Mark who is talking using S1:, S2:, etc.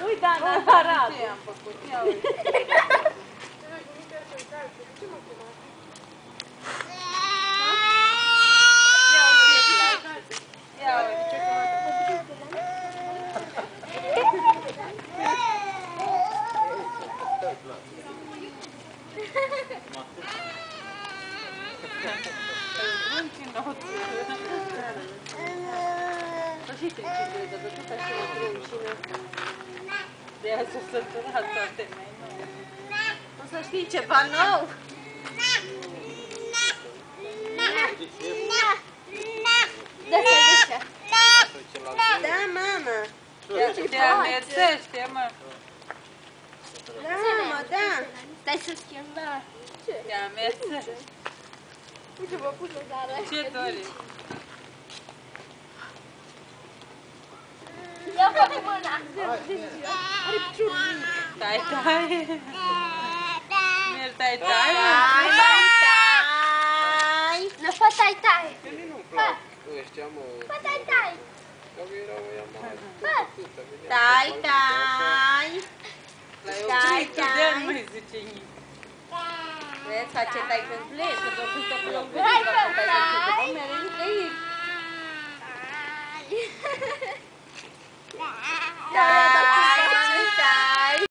S1: Uite, Ana, arată. Ce am făcut? Ia uite. Ia uite. De aia s-a săturat toate mai nou. O să știi ceva nou? Da, mama. Te amețește, mă. Da, mama, da.
S2: Stai să schimba.
S1: Te amețește.
S2: Uite, vă pus o zară.
S1: Ce dori?
S2: Ia fă cu mâna.
S3: Are piciorul mic.
S1: Tai, tai. Merg tai, tai.
S2: Nu fă tai tai.
S4: Mie nu-mi plac ăștia, mă.
S2: Fă tai tai.
S4: Că erau ăia mari.
S3: Tai, tai.
S1: L-ai oprit tu de nu mai zice nimic.
S3: Vezi, face tai când pleci, că doar când te plâng cu tine, când tai când te plâng, mereu nu pleci. Da,